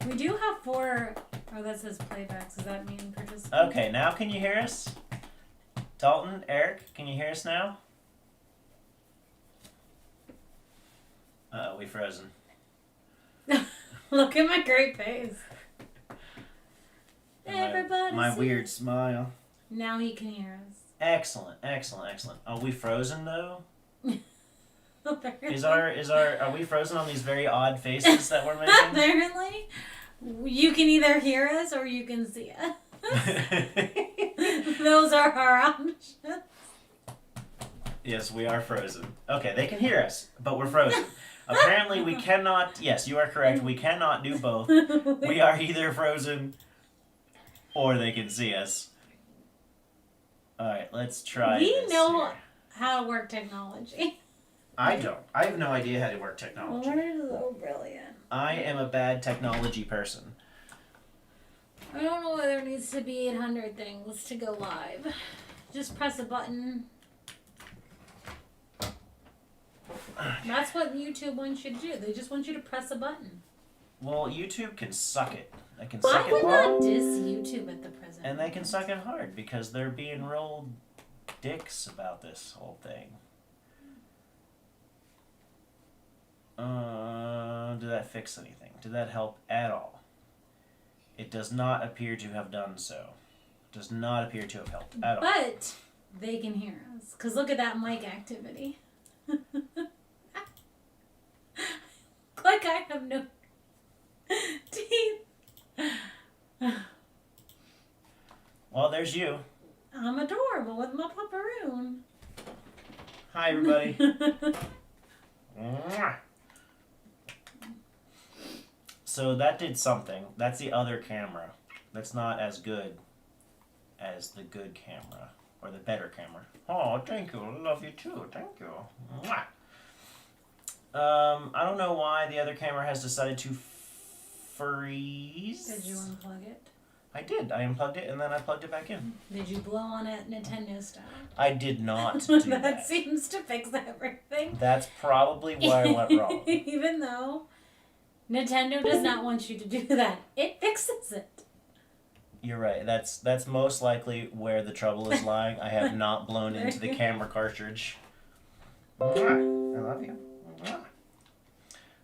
We do have 4. Oh, that says playbacks. Does that mean participants? Okay, now can you hear us? Dalton, Eric, can you hear us now? Uh-oh, we frozen. Look at my great face. And Everybody my weird smile. Now he can hear us. Excellent, excellent, excellent. Are we frozen though? Apparently. Are we frozen on these very odd faces that we're making? Apparently, you can either hear us or you can see us. Those are our options. Yes, we are frozen. Okay, they can hear us, but we're frozen. Apparently, we cannot. Yes, you are correct. We cannot do both. We are either frozen or they can see us. All right, let's try. We know here. how to work technology. I don't. I have no idea how to work technology. We're so brilliant. I am a bad technology person. I don't know why there needs to be 800 things to go live. Just press a button. That's what YouTube wants you to do. They just want you to press a button. Well, YouTube can suck it. They can I suck it would hard. not diss YouTube at the present. And they can suck it hard because they're being real dicks about this whole thing. Did that fix anything? Did that help at all? It does not appear to have done so. Does not appear to have helped at all. But they can hear us. Because look at that mic activity. Like I have no teeth. Well, there's you. I'm adorable with my pupperoon. Hi, everybody. Mwah. So that did something. That's the other camera. That's not as good as the good camera. Or the better camera. Oh, thank you. Love you too. Thank you. Mwah. I don't know why the other camera has decided to freeze. Did you unplug it? I did. I unplugged it and then I plugged it back in. Did you blow on it Nintendo style? I did not do that. That seems to fix everything. That's probably where I went wrong. Even though Nintendo does not want you to do that, it fixes it. You're right. That's most likely where the trouble is lying. I have not blown into the camera cartridge. I love you.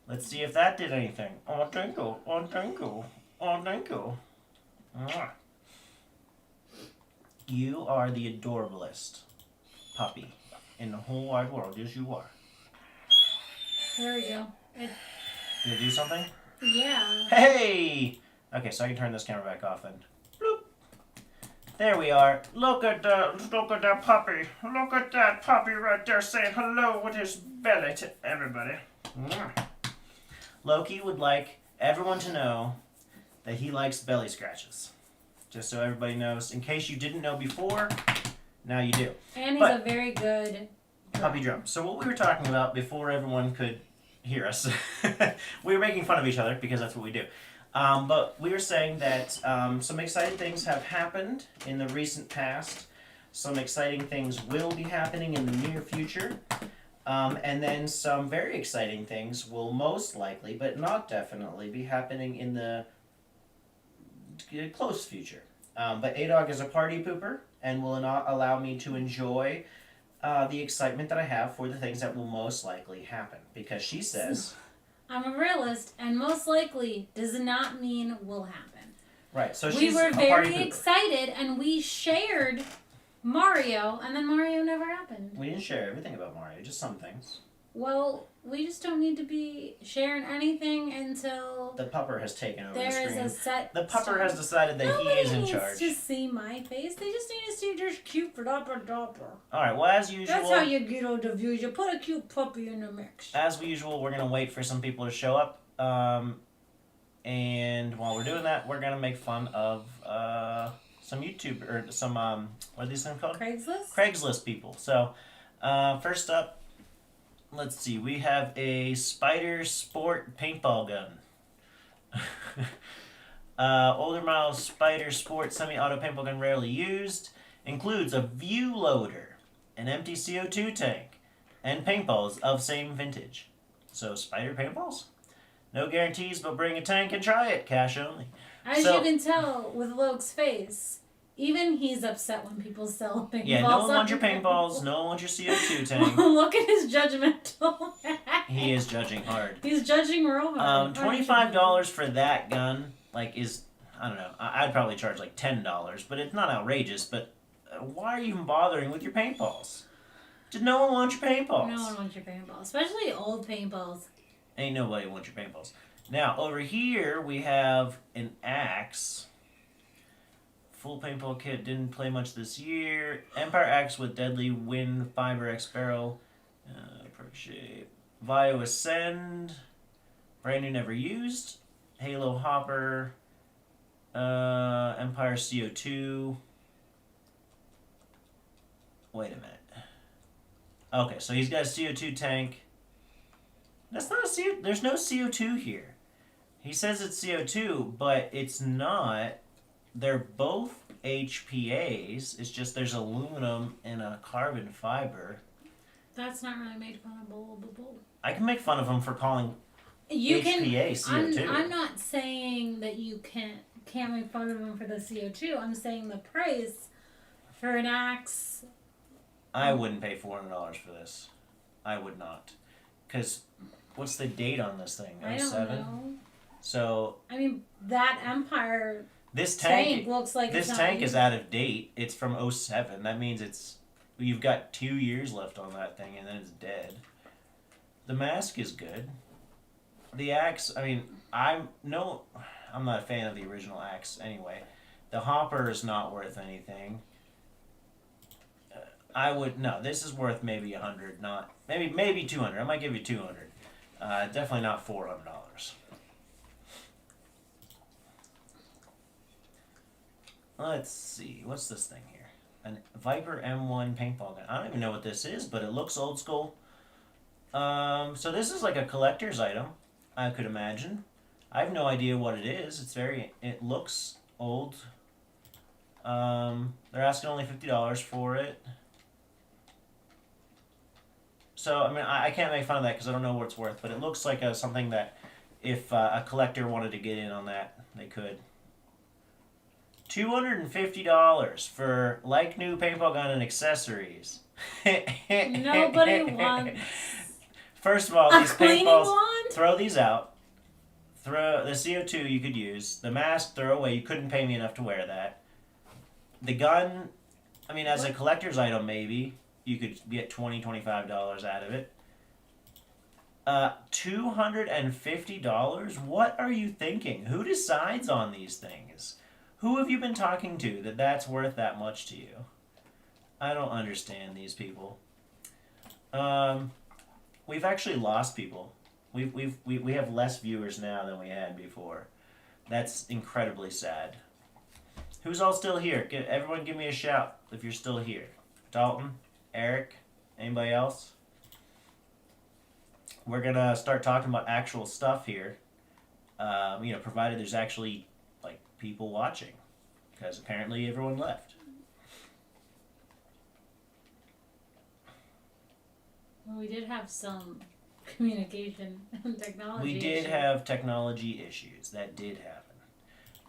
Let's see if that did anything. Oh, thank you. Oh, thank you. Oh, thank you. You are the adorablest puppy in the whole wide world. Yes, you are. There we go. Did it do something? Yeah. Hey! Okay, so I can turn this camera back off then. Bloop. There we are. Look at that puppy. Look at that puppy right there saying hello with his belly to everybody. Loki would like everyone to know that he likes belly scratches. Just so everybody knows. In case you didn't know before, now you do. And he's a very good puppy drum. So what we were talking about before everyone could hear us, we were making fun of each other because that's what we do. But we were saying that some exciting things have happened in the recent past. Some exciting things will be happening in the near future. And then some very exciting things will most likely, but not definitely, be happening in the close future. But A-Dog is a party pooper and will not allow me to enjoy the excitement that I have for the things that will most likely happen. Because she says... I'm a realist, and most likely does not mean will happen. Right, so we she's were a party very pooper. excited, and we shared Mario, and then Mario never happened. We didn't share everything about Mario, just some things. Well, we just don't need to be sharing anything until the pupper has taken over the there screen. is a set. The pupper has decided that he is in charge. Nobody needs to see my face. They just need to see just cute dopper dopper. All right. Well, as usual. That's how you get all the views. You put a cute puppy in the mix. As usual, we're gonna wait for some people to show up. And while we're doing that, we're gonna make fun of some YouTube or some what are these things called? Craigslist. Craigslist people. So first up. Let's see, we have a Spider Sport paintball gun. Older model Spider Sport semi-auto paintball gun rarely used. Includes a view loader, an empty CO2 tank, and paintballs of same vintage. So Spider paintballs? No guarantees, but bring a tank and try it. Cash only. As So- you can tell with Loke's face, even he's upset when people sell paintballs. Yeah, no one wants your on paintballs. No one wants your CO2 tank. Look at his judgmental. He is judging hard. He's judging real hard. $25 for that gun, like, is, I don't know. I'd probably charge like $10, but it's not outrageous. But why are you even bothering with your paintballs? Did no one want your paintballs? No one wants your paintballs, especially old paintballs. Ain't nobody wants your paintballs. Now, over here, we have an axe. Full paintball kit, didn't play much this year. Empire axe with deadly wind, fiber X barrel. Perfect shape. Vio Ascend. Brand new, never used. Halo Hopper. Empire CO2. Wait a minute. Okay, so he's got a CO2 tank. That's not a CO. There's no CO2 here. He says it's CO2, but it's not. They're both HPAs. It's just there's aluminum and a carbon fiber. That's not really made fun of. Bull. I can make fun of him for calling You HPA CO2. I'm not saying that you can't make fun of him for the CO2. I'm saying the price for an axe. I wouldn't pay $400 for this. I would not. Because what's the date on this thing? I don't 07? know. So I mean, that Empire this tank tank looks like this it's tank not is out of date. It's from 07. That means you've got 2 years left on that thing and then it's dead. The mask is good. The axe, I mean, I'm not a fan of the original axe anyway. The hopper is not worth anything. This is worth maybe 100, not maybe 200. I might give you 200. Definitely not $400. Let's see, what's this thing here? A Viper M1 paintball gun. I don't even know what this is, but it looks old school. So this is like a collector's item, I could imagine. I have no idea what it is. It looks old. They're asking only $50 for it. So, I mean, I can't make fun of that because I don't know what it's worth, but it looks like something that if a collector wanted to get in on that, they could. $250 for like new paintball gun and accessories. Nobody wants. First of all, A these cleaning paintballs, wand? throw these out. Throw the CO2 you could use. The mask, throw away. You couldn't pay me enough to wear that. The gun, I mean, as a collector's item, maybe you could get $20, $25 out of it. $250? What are you thinking? Who decides on these things? Who have you been talking to that's worth that much to you? I don't understand these people. We've actually lost people. We have less viewers now than we had before. That's incredibly sad. Who's all still here? Everyone give me a shout if you're still here. Dalton, Eric, anybody else? We're gonna start talking about actual stuff here. Provided there's actually like people watching, because apparently everyone left. Well, we did have some communication and technology. We did have technology issues. That did happen.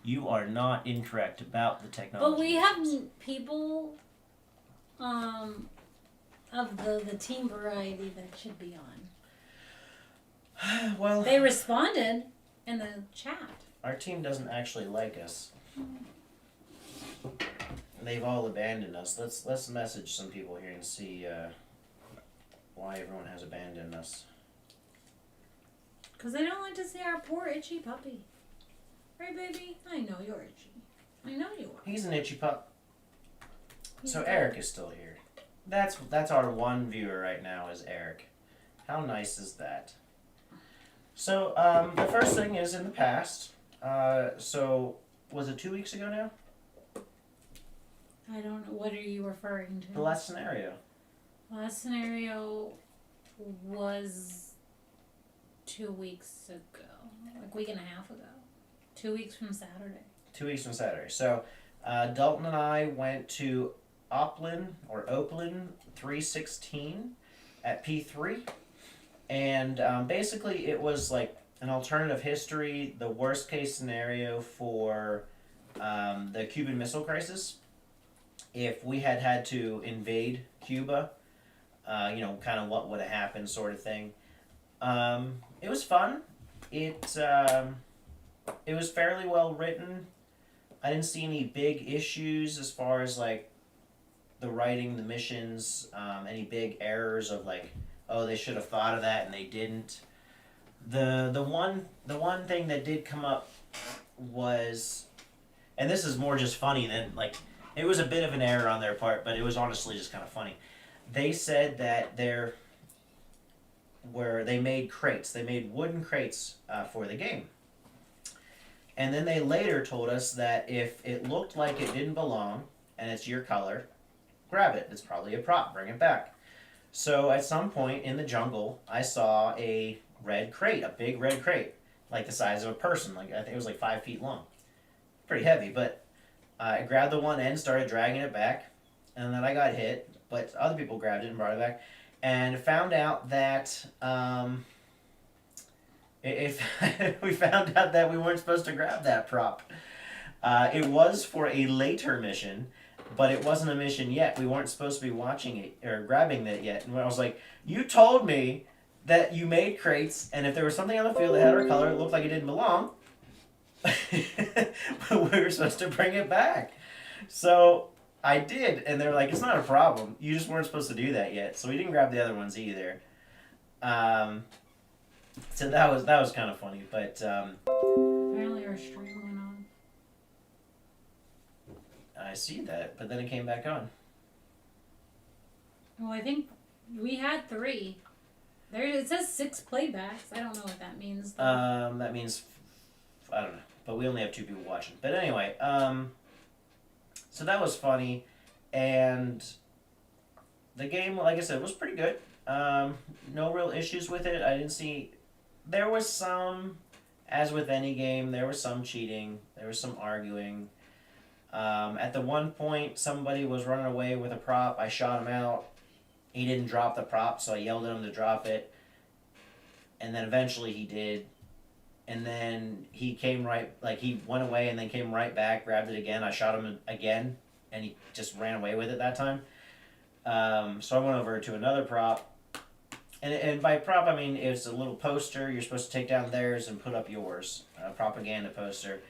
You are not incorrect about the technology. But we issues. have people of the team variety that should be on. Well, They responded in the chat. our team doesn't actually like us. They've all abandoned us. Let's message some people here and see why everyone has abandoned us. Because they don't like to see our poor itchy puppy. Right, baby? I know you're itchy. I know you are. He's an itchy pup. So Yeah. Eric is still here. That's our one viewer right now is Eric. How nice is that? So the first thing is in the past. So was it 2 weeks ago now? I don't know. What are you referring to? The last scenario. Last scenario was 2 weeks ago. Like a week and a half ago. 2 weeks from Saturday. 2 weeks from Saturday. So Dalton and I went to Oplin 316 at P3. And basically it was like an alternative history, the worst case scenario for the Cuban Missile Crisis, if we had had to invade Cuba, kind of what would have happened, sort of thing. It was fun. It was fairly well written. I didn't see any big issues as far as like the writing, the missions, any big errors of like, oh, they should have thought of that and they didn't. The one thing that did come up was, and this is more just funny than like, it was a bit of an error on their part, but it was honestly just kind of funny. They said that they made crates, they made wooden crates for the game. And then they later told us that if it looked like it didn't belong and it's your color, grab it. It's probably a prop. Bring it back. So at some point in the jungle, I saw a red crate, a big red crate, like the size of a person. Like I think it was like 5 feet long. Pretty heavy, but I grabbed the one end, started dragging it back, and then I got hit. But other people grabbed it and brought it back, and found out that if we found out that we weren't supposed to grab that prop. It was for a later mission, but it wasn't a mission yet. We weren't supposed to be watching it or grabbing that yet. And I was like, you told me that you made crates, and if there was something on the field that had our color, it looked like it didn't belong, we were supposed to bring it back. So I did, and they're like, it's not a problem. You just weren't supposed to do that yet. So we didn't grab the other ones either. So that was kind of funny, but Apparently our stream went on. I see that, but then it came back on. Well, I think we had 3. There it says 6 playbacks. I don't know what that means. That means I don't know, but we only have 2 people watching. But anyway, so that was funny, and the game, like I said, was pretty good. No real issues with it. I didn't see. There was some, as with any game, there was some cheating. There was some arguing. At the one point, somebody was running away with a prop. I shot him out. He didn't drop the prop, so I yelled at him to drop it. And then eventually he did. And then he he went away and then came right back, grabbed it again. I shot him again, and he just ran away with it that time. So I went over to another prop. And by prop, I mean it's a little poster. You're supposed to take down theirs and put up yours. A propaganda poster.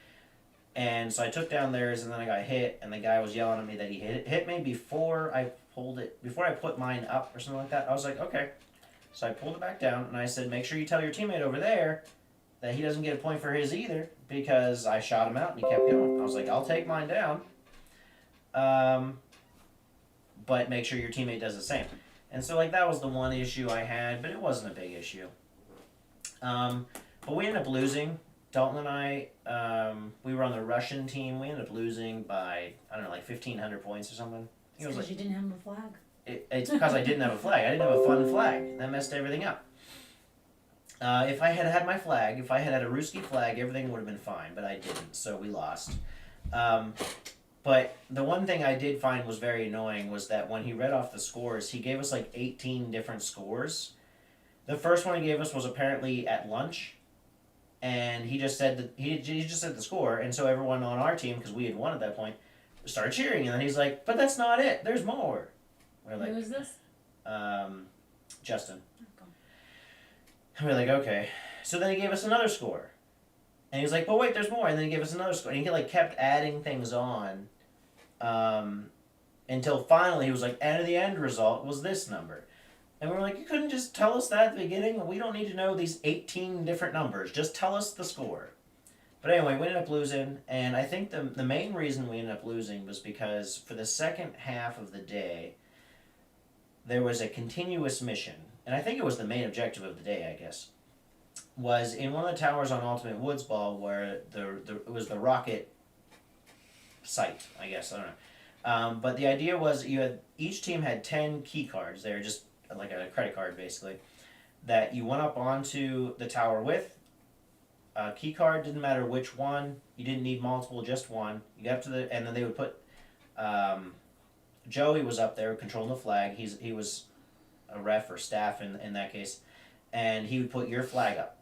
And so I took down theirs, and then I got hit, and the guy was yelling at me that he hit me before I put mine up or something like that. I was like, okay. So I pulled it back down, and I said, make sure you tell your teammate over there that he doesn't get a point for his either, because I shot him out, and he kept going. I was like, I'll take mine down, but make sure your teammate does the same. And so, like, that was the one issue I had, but it wasn't a big issue. But we ended up losing. Dalton and I, we were on the Russian team. We ended up losing by, I don't know, like 1,500 points or something. It's because you didn't have a flag. It's because I didn't have a flag. I didn't have a fun flag. That messed everything up. If I had had my flag, if I had had a Ruski flag, everything would have been fine, but I didn't, so we lost. But the one thing I did find was very annoying was that when he read off the scores, he gave us like 18 different scores. The first one he gave us was apparently at lunch, and he just said he just said the score, and so everyone on our team, because we had won at that point, started cheering, and then he's like, "But that's not it. There's more." We're like, Who is this? Justin. Okay. And we're like, okay. So then he gave us another score, and he was like, "But wait, there's more." And then he gave us another score, and he like kept adding things on, until finally he was like, "And the end result was this number." And we're like, you couldn't just tell us that at the beginning? We don't need to know these 18 different numbers. Just tell us the score. But anyway, we ended up losing, and I think the main reason we ended up losing was because for the second half of the day, there was a continuous mission, and I think it was the main objective of the day, I guess, was in one of the towers on Ultimate Woods Ball where it was the rocket site, I guess, I don't know. But the idea was each team had 10 key cards. They were just like a credit card, basically, that you went up onto the tower with. A key card, didn't matter which one. You didn't need multiple, just one. You got up to and then they would put, Joey was up there controlling the flag. He was a ref or staff in that case, and he would put your flag up.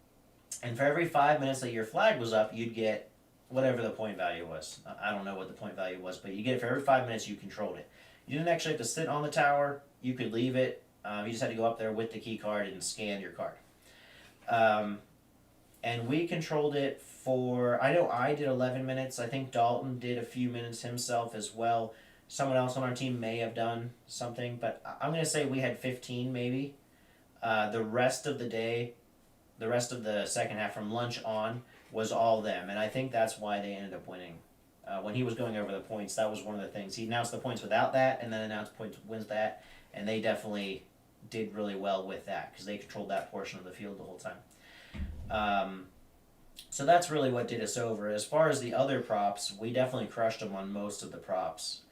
And for every 5 minutes that your flag was up, you'd get whatever the point value was. I don't know what the point value was, but you get it for every 5 minutes you controlled it. You didn't actually have to sit on the tower. You could leave it. You just had to go up there with the key card and scan your card. And we controlled it for, I know I did 11 minutes. I think Dalton did a few minutes himself as well. Someone else on our team may have done something, but I'm going to say we had 15 maybe. The rest of the day, the rest of the second half from lunch on was all them, and I think that's why they ended up winning. When he was going over the points, that was one of the things. He announced the points without that, and then announced points with that, and they definitely did really well with that because they controlled that portion of the field the whole time. So that's really what did us over. As far as the other props, we definitely crushed him on most of the props.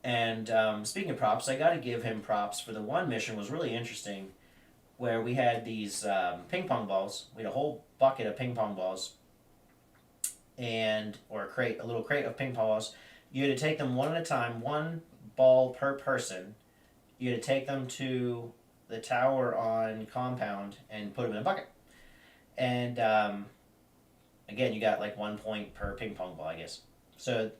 And speaking of props, I got to give him props for the one mission was really interesting, where we had these ping pong balls. We had a whole bucket of ping pong balls, or a little crate of ping pong balls. You had to take them one at a time, one ball per person. You had to take them to the tower on compound and put them in a bucket. And again, you got like 1 point per ping pong ball, I guess. So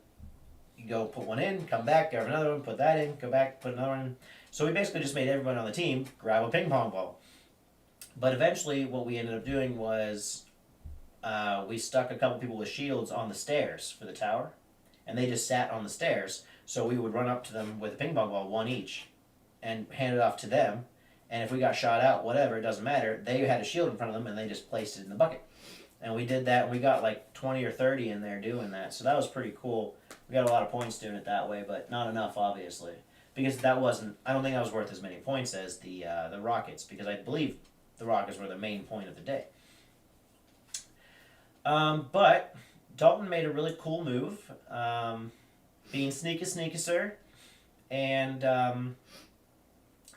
you go put one in, come back, grab another one, put that in, go back, put another one in. So we basically just made everyone on the team grab a ping pong ball. But eventually what we ended up doing was we stuck a couple people with shields on the stairs for the tower, and they just sat on the stairs. So we would run up to them with a ping pong ball, one each, and hand it off to them. And if we got shot out, whatever, it doesn't matter. They had a shield in front of them, and they just placed it in the bucket. And we did that, and we got like 20 or 30 in there doing that. So that was pretty cool. We got a lot of points doing it that way, but not enough, obviously. Because that wasn't, I don't think that was worth as many points as the rockets, because I believe the rockets were the main point of the day. But Dalton made a really cool move, being sneaky sir. And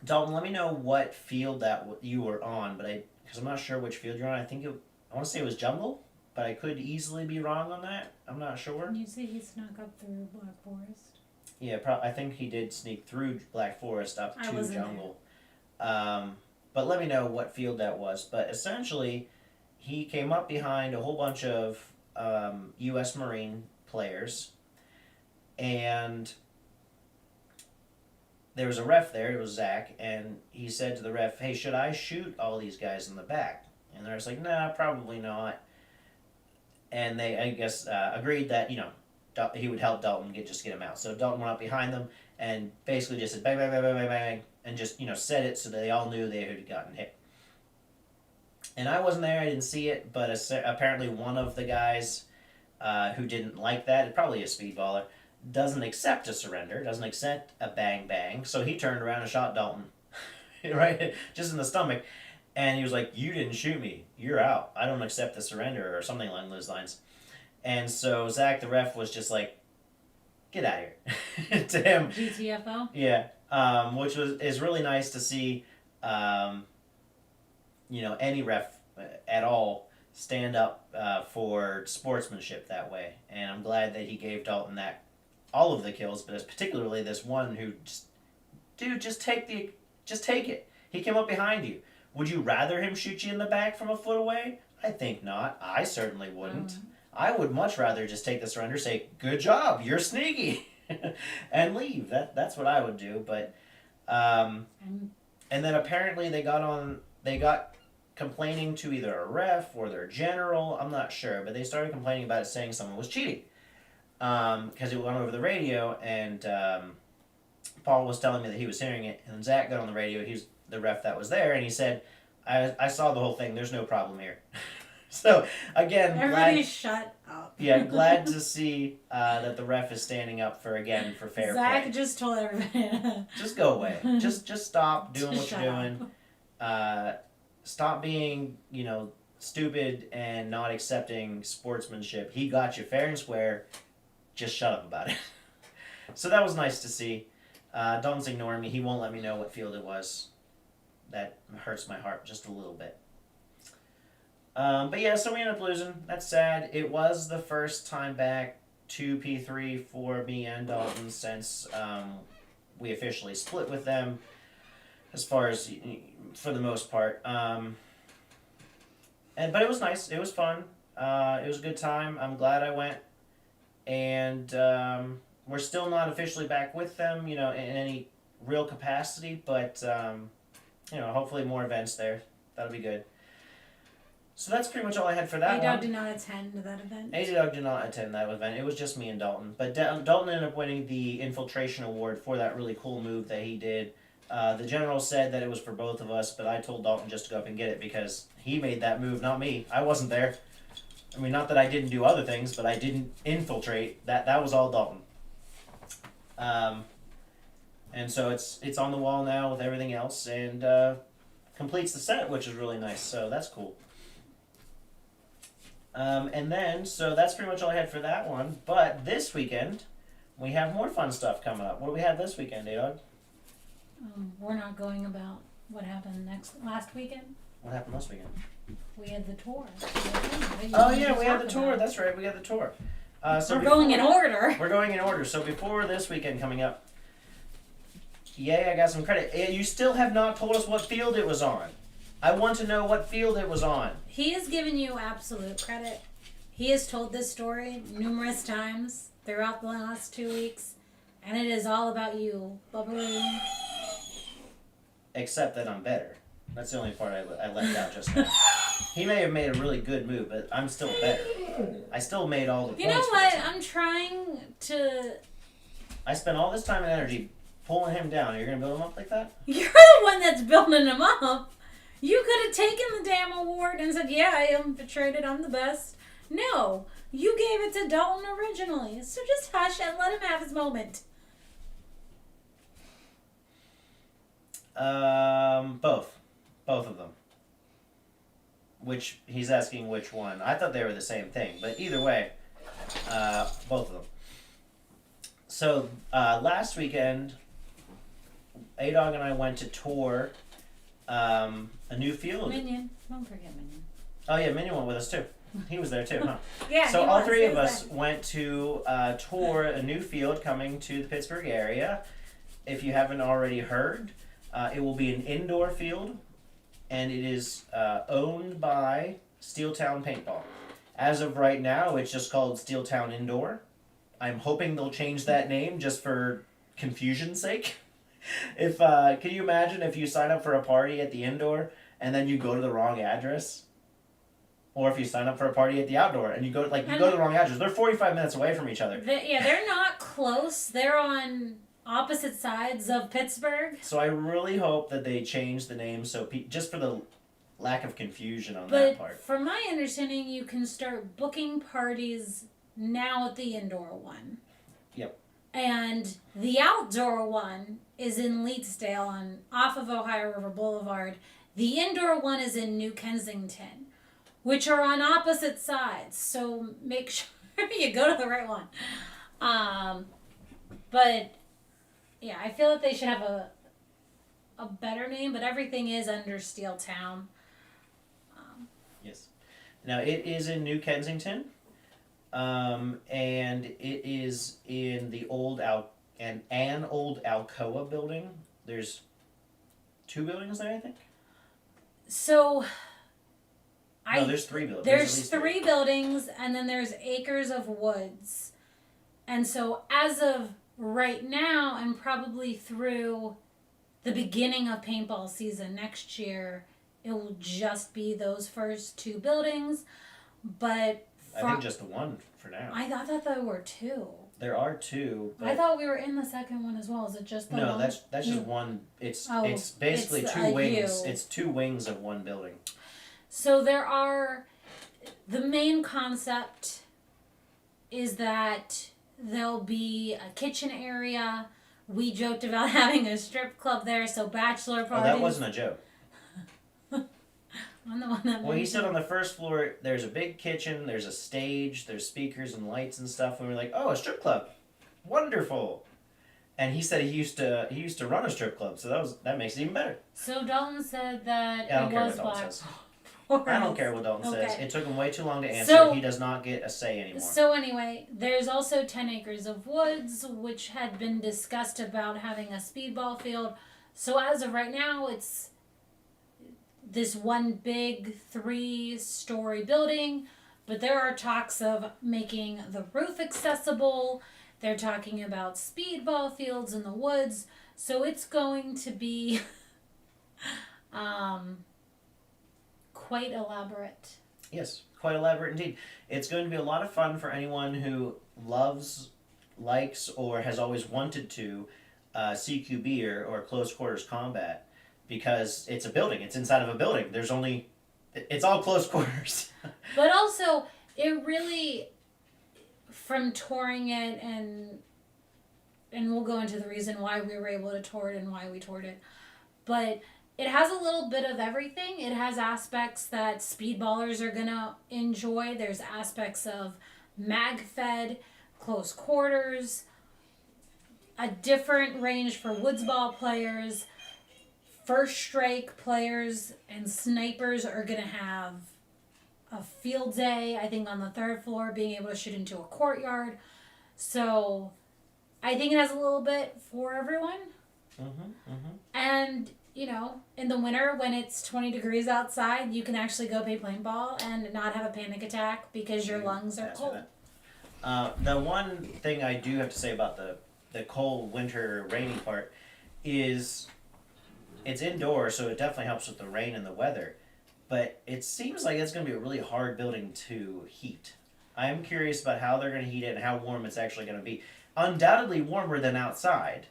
Dalton, let me know what field that you were on, because I'm not sure which field you're on. I want to say it was jungle, but I could easily be wrong on that. I'm not sure. You say he snuck up through Black Forest? Yeah, I think he did sneak through Black Forest up to jungle. But let me know what field that was. But essentially, he came up behind a whole bunch of U.S. Marine players, and there was a ref there. It was Zach, and he said to the ref, "Hey, should I shoot all these guys in the back?" And they're just like, "Nah, probably not." And they, I guess, agreed that he would help Dalton get him out. So Dalton went up behind them and basically just said bang, bang, bang, bang, bang, bang, and just set it so they all knew they had gotten hit. And I wasn't there, I didn't see it, but apparently one of the guys who didn't like that, probably a speedballer, doesn't accept a surrender, doesn't accept a bang bang, so he turned around and shot Dalton, right, just in the stomach. And he was like, "You didn't shoot me. You're out. I don't accept the surrender," or something along those lines. And so Zach, the ref, was just like, "Get out of here," to him. GTFO? Yeah, which is really nice to see, any ref at all stand up for sportsmanship that way. And I'm glad that he gave Dalton all of the kills, but particularly this one who just take it. He came up behind you. Would you rather him shoot you in the back from a foot away? I think not. I certainly wouldn't. I would much rather just take the surrender, say, "Good job, you're sneaky," and leave. That's what I would do. But and then apparently they got complaining to either a ref or their general. I'm not sure, but they started complaining about it, saying someone was cheating because it went over the radio, and Paul was telling me that he was hearing it, and Zach got on the radio. He was the ref that was there, and he said, I saw the whole thing. There's no problem here. So, again, everybody shut up. Yeah, glad to see that the ref is standing up for fair play. Zach just told everybody. Just go away. Just stop doing what you're doing. Stop being, stupid and not accepting sportsmanship. He got you fair and square. Just shut up about it. So that was nice to see. Dalton's ignoring me. He won't let me know what field it was. That hurts my heart just a little bit. But yeah, so we ended up losing. That's sad. It was the first time back to P3 for me and Dalton since we officially split with them, as far as for the most part. but it was nice. It was fun. It was a good time. I'm glad I went. And we're still not officially back with them, in any real capacity. But hopefully more events there. That'll be good. So that's pretty much all I had for that A-Dog one. did not attend that event. A-Dog did not attend that event. It was just me and Dalton. But Dalton ended up winning the Infiltration Award for that really cool move that he did. The general said that it was for both of us, but I told Dalton just to go up and get it because he made that move, not me. I wasn't there. I mean, not that I didn't do other things, but I didn't infiltrate. That was all Dalton. And so it's on the wall now with everything else, and completes the set, which is really nice. So that's cool. And then, so that's pretty much all I had for that one. But this weekend, we have more fun stuff coming up. What do we have this weekend, A-Dog? We're not going about what happened last weekend. What happened last weekend? We had the tour. Oh yeah, we had the tour. That's right, we had the tour. So we're going in order. We're going in order. So before this weekend coming up, yay, I got some credit. You still have not told us what field it was on. I want to know what field it was on. He has given you absolute credit. He has told this story numerous times throughout the last 2 weeks, and it is all about you, Bubbly. Except that I'm better. That's the only part I left out just now. He may have made a really good move, but I'm still better. I still made all the points. You know what? I'm trying to... I spent all this time and energy pulling him down. You're going to build him up like that? You're the one that's building him up. You could have taken the damn award and said, yeah, I infiltrated, I'm the best. No, you gave it to Dalton originally. So just hush and let him have his moment. Both of them. Which, he's asking which one. I thought they were the same thing, but either way, both of them. So, last weekend, A-Dog and I went to tour a new field. Minion. Don't forget Minion. Oh yeah, Minion went with us too. He was there too, huh? Yeah, so all three of us went to tour a new field coming to the Pittsburgh area. If you haven't already heard, it will be an indoor field, and it is owned by Steeltown Paintball. As of right now, it's just called Steeltown Indoor. I'm hoping they'll change that name just for confusion's sake. If can you imagine if you sign up for a party at the indoor and then you go to the wrong address? Or if you sign up for a party at the outdoor and you go to the wrong address. They're 45 minutes away from each other. They're not close. They're on opposite sides of Pittsburgh. So I really hope that they change the name so just for the lack of confusion on that part. But from my understanding, you can start booking parties now at the indoor one. Yep. And the outdoor one is in Leetsdale off of Ohio River Boulevard. The indoor one is in New Kensington, which are on opposite sides. So make sure you go to the right one. But yeah, I feel that they should have a better name, but everything is under Steeltown. Yes. Now it is in New Kensington. And it is in the old an old Alcoa building. There's 2 buildings there, I think. So, no, there's 3 buildings. There's 3 buildings, and then there's acres of woods. And so, as of right now, and probably through the beginning of paintball season next year, it will just be those first 2 buildings. But I think just the one for now. I thought there were 2. There are 2. But I thought we were in the second one as well. Is it just the one? No, that's just one. It's basically it's 2 wings. U. It's 2 wings of one building. So the main concept is that there'll be a kitchen area. We joked about having a strip club there, so bachelor parties. Oh, that wasn't a joke. I'm the one that. Well, he said on the first floor, there's a big kitchen, there's a stage, there's speakers and lights and stuff, and we're like, oh, a strip club, wonderful. And he said he used to run a strip club, so that makes it even better. So Dalton said that I don't care was what Dalton black. says. I don't care what Dalton says. It took him way too long to answer. So, he does not get a say anymore. So anyway, there's also 10 acres of woods, which had been discussed about having a speedball field. So as of right now, this one big 3-story building, but there are talks of making the roof accessible. They're talking about speedball fields in the woods. So it's going to be quite elaborate. Yes, quite elaborate indeed. It's going to be a lot of fun for anyone who loves, likes, or has always wanted to CQB or close quarters combat, because it's a building. It's inside of a building. It's all close quarters. But also, it really, from touring it, and we'll go into the reason why we were able to tour it and why we toured it, but it has a little bit of everything. It has aspects that speedballers are going to enjoy. There's aspects of mag-fed, close quarters, a different range for woodsball players. First strike players and snipers are going to have a field day, I think, on the 3rd floor, being able to shoot into a courtyard. So I think it has a little bit for everyone. And, you know, in the winter when it's 20 degrees outside, you can actually go play paintball and not have a panic attack because your lungs are cold. The one thing I do have to say about the cold winter rainy part is it's indoors, so it definitely helps with the rain and the weather. But it seems like it's going to be a really hard building to heat. I'm curious about how they're going to heat it and how warm it's actually going to be. Undoubtedly warmer than outside.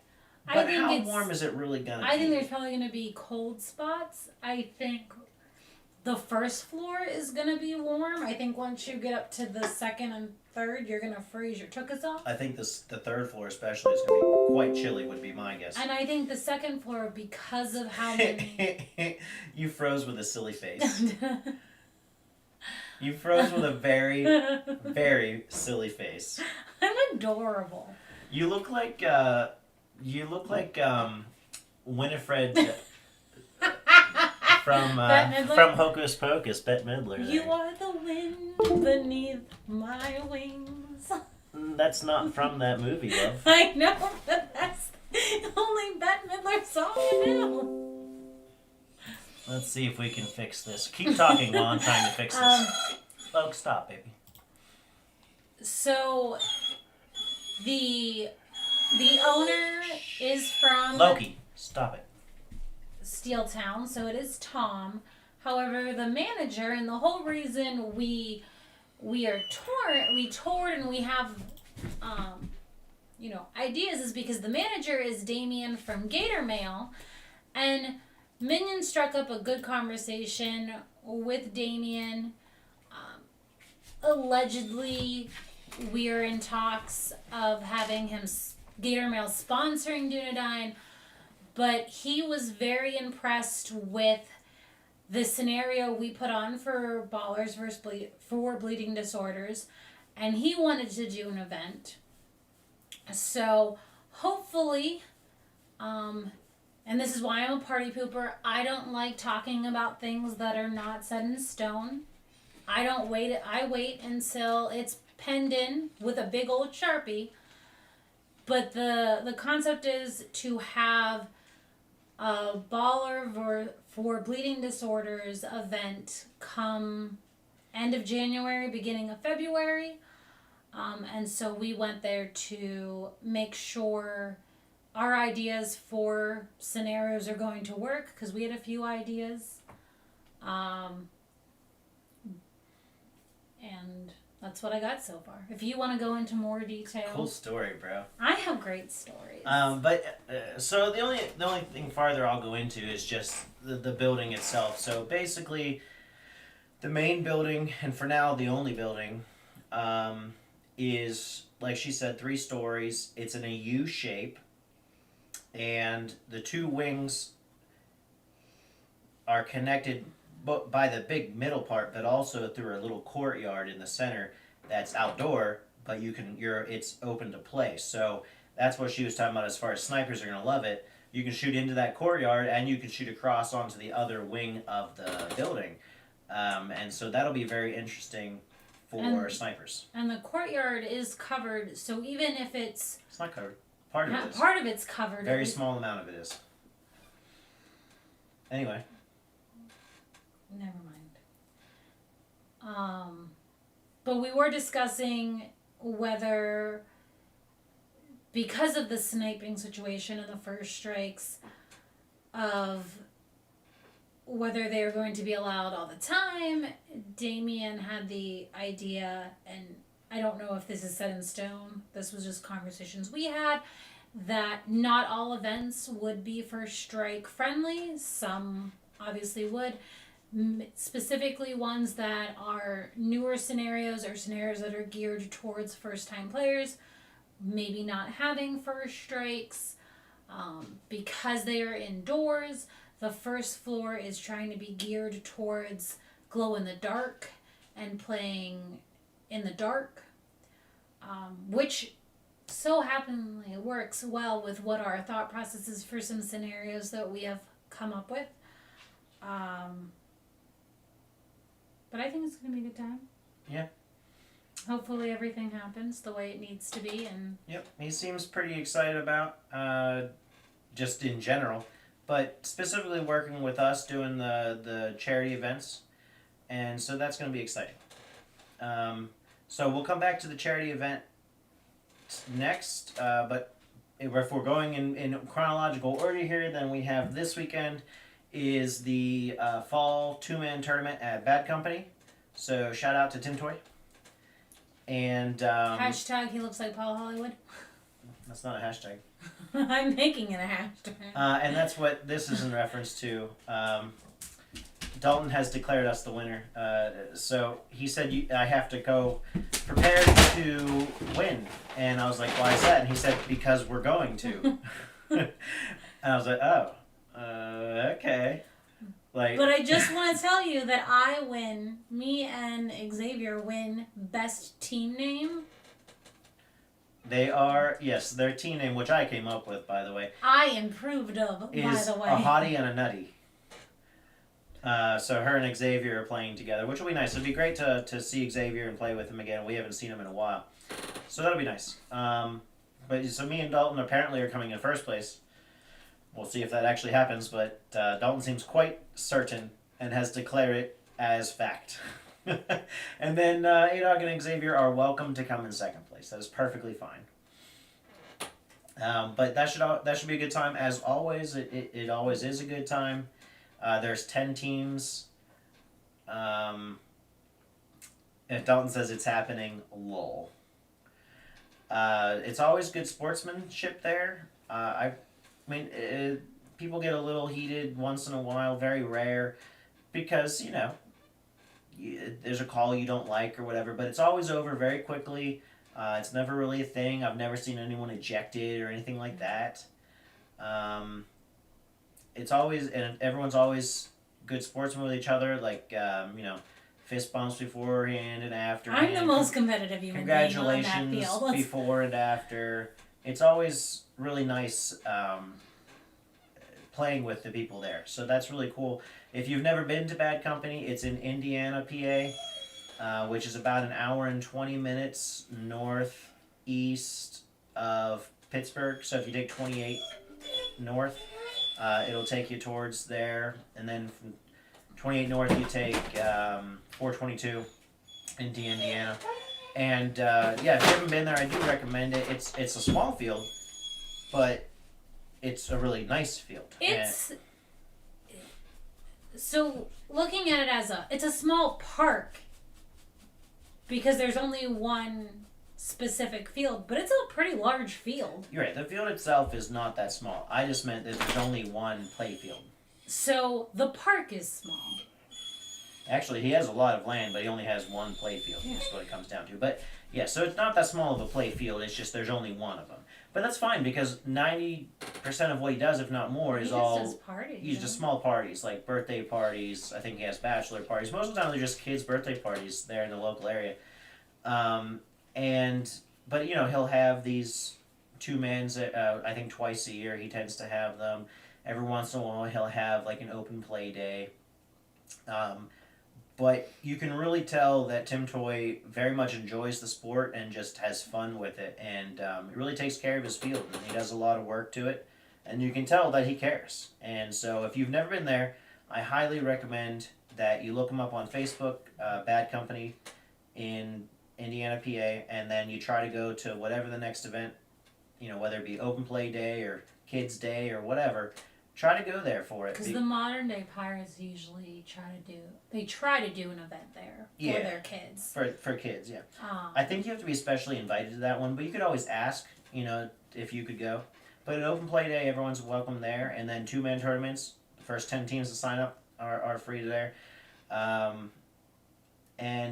But how warm is it really going to be? I think there's probably going to be cold spots. I think the 1st floor is going to be warm. I think once you get up to the 2nd and 3rd, you're going to freeze your tuchus off. I think the 3rd floor especially is going to be quite chilly, would be my guess. And I think the 2nd floor, because of how many... You froze with a silly face. You froze with a very, very silly face. I'm adorable. You look like Winifred from Hocus Pocus, Bette Midler. You are the wind beneath my wings. That's not from that movie, love. I know, but that's the only Bette Midler song I know. Let's see if we can fix this. Keep talking while I'm trying to fix this. Folks, stop, baby. So, the owner is from... Loki, stop it. Steel Town, so it is Tom. However, the manager, and the whole reason we toured and we have ideas, is because the manager is Damien from Gator Mail, and Minion struck up a good conversation with Damien. Allegedly, we are in talks of having him Gator Mail sponsoring Dunedain. But he was very impressed with the scenario we put on for Ballers for Bleeding Disorders. And he wanted to do an event. So hopefully, and this is why I'm a party pooper, I don't like talking about things that are not set in stone. I wait until it's penned in with a big old Sharpie. But the concept is to have a Baller for Bleeding Disorders event come end of January, beginning of February. And so we went there to make sure our ideas for scenarios are going to work, because we had a few ideas. And that's what I got so far. If you want to go into more detail. Cool story, bro. I have great stories. So the only thing farther I'll go into is just the building itself. So basically, the main building, and for now the only building, is, like she said, 3 stories. It's in a U shape, and the 2 wings are connected by the big middle part, but also through a little courtyard in the center that's outdoor, but it's open to play. So that's what she was talking about as far as snipers are going to love it. You can shoot into that courtyard, and you can shoot across onto the other wing of the building. And so that'll be very interesting for snipers. And the courtyard is covered, so even if it's not covered. Part of it is. Part of it's covered. Very small amount of it is. Anyway. never mind. But we were discussing whether, because of the sniping situation and the first strikes, of whether they were going to be allowed all the time. Damien had the idea, and I don't know if this is set in stone, this was just conversations we had, that not all events would be first strike friendly. Some obviously would. Specifically ones that are newer scenarios or scenarios that are geared towards first time players, maybe not having first strikes. Because they are indoors, the first floor is trying to be geared towards glow in the dark and playing in the dark, which so happenly works well with what our thought process is for some scenarios that we have come up with. But I think it's going to be a good time. Yeah. Hopefully everything happens the way it needs to be. And Yep, he seems pretty excited about just in general, but specifically working with us doing the charity events, and so that's going to be exciting. So we'll come back to the charity event next, but if we're going in chronological order here, then we have this weekend is the fall 2-man tournament at Bad Company. So shout out to Tim Toy. And hashtag he looks like Paul Hollywood. That's not a hashtag. I'm making it a hashtag. And that's what this is in reference to. Dalton has declared us the winner. So he said, I have to go prepared to win. And I was like, why is that? And he said, because we're going to. And I was like, oh, okay. Like, but I just want to tell you that me and Xavier win best team name. They are, yes, their team name, which I came up with, by the way. I improved of, by the way. A hottie and a nutty. So her and Xavier are playing together, which will be nice. It'd be great to see Xavier and play with him again. We haven't seen him in a while. So that'll be nice. But so me and Dalton apparently are coming in first place. We'll see if that actually happens, but Dalton seems quite certain and has declared it as fact. And then Adog and Xavier are welcome to come in second place. That is perfectly fine. But that should be a good time. As always, it always is a good time. There's 10 teams. If Dalton says it's happening, lol. It's always good sportsmanship there. I mean, people get a little heated once in a while, very rare, because, there's a call you don't like or whatever, but it's always over very quickly. It's never really a thing. I've never seen anyone ejected or anything like that. It's always, and everyone's always good sportsmen with each other, like, fist bumps beforehand and after. I'm the most competitive human being on that Congratulations field. before and after. It's always really nice playing with the people there. So that's really cool. If you've never been to Bad Company, it's in Indiana, PA, which is about an hour and 20 minutes northeast of Pittsburgh. So if you take 28 north, it'll take you towards there. And then from 28 north, you take 422 into Indiana. And if you haven't been there, I do recommend it. It's a small field, but it's a really nice field. So looking at it it's a small park because there's only one specific field, but it's a pretty large field. You're right. The field itself is not that small. I just meant that there's only one play field. So the park is small. Actually, he has a lot of land, but he only has one play field. Yeah. That's what it comes down to. But yeah, so it's not that small of a play field. It's just there's only one of them. But that's fine because 90% of what he does, if not more, is all parties. Just small parties like birthday parties. I think he has bachelor parties. Most of the time, they're just kids' birthday parties there in the local area. But he'll have these 2-mans. I think twice a year he tends to have them. Every once in a while, he'll have like an open play day. But you can really tell that Tim Toy very much enjoys the sport and just has fun with it. And he really takes care of his field. And he does a lot of work to it. And you can tell that he cares. And so if you've never been there, I highly recommend that you look them up on Facebook, Bad Company in Indiana, PA, and then you try to go to whatever the next event, whether it be Open Play Day or Kids Day or whatever. Try to go there for it. Because the modern day Pirates usually try to do an event there for their kids. For kids, yeah. I think you have to be specially invited to that one, but you could always ask, if you could go. But at Open Play Day, everyone's welcome there, and then 2-man tournaments. The first 10 teams to sign up are free there. And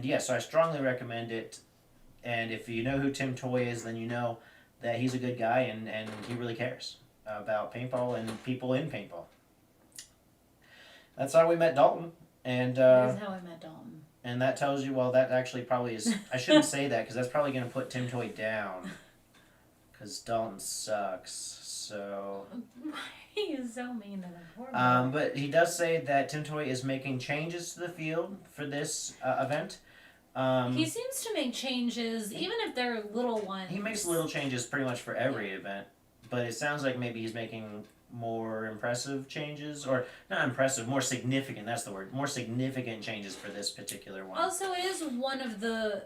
yeah, so I strongly recommend it. And if you know who Tim Toy is, then you know that he's a good guy and he really cares about paintball and people in paintball. That's how we met Dalton. And That's how I met Dalton. And that tells you, well, that actually probably is, I shouldn't say that because that's probably going to put Tim Toy down. Because Dalton sucks, so... He is so mean to them. But he does say that Tim Toy is making changes to the field for this event. He seems to make changes, even if they're little ones. He makes little changes pretty much for every event, but it sounds like maybe he's making more impressive changes, or not impressive, more significant, that's the word, more significant changes for this particular one. Also, it is one of the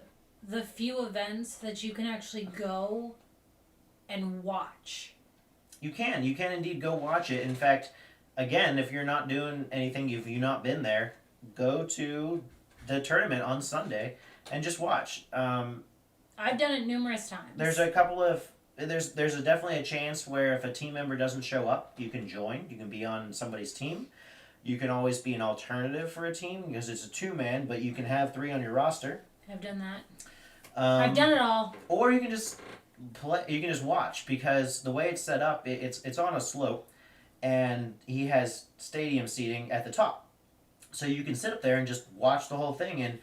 few events that you can actually go and watch. You can indeed go watch it. In fact, again, if you're not doing anything, if you've not been there, go to the tournament on Sunday and just watch. I've done it numerous times. There's a couple of there's definitely a chance where if a team member doesn't show up, you can join. You can be on somebody's team. You can always be an alternative for a team because it's a 2-man, but you can have 3 on your roster. I've done that. I've done it all. Or you can just play. You can just watch because the way it's set up, it's on a slope, and he has stadium seating at the top, so you can sit up there and just watch the whole thing. And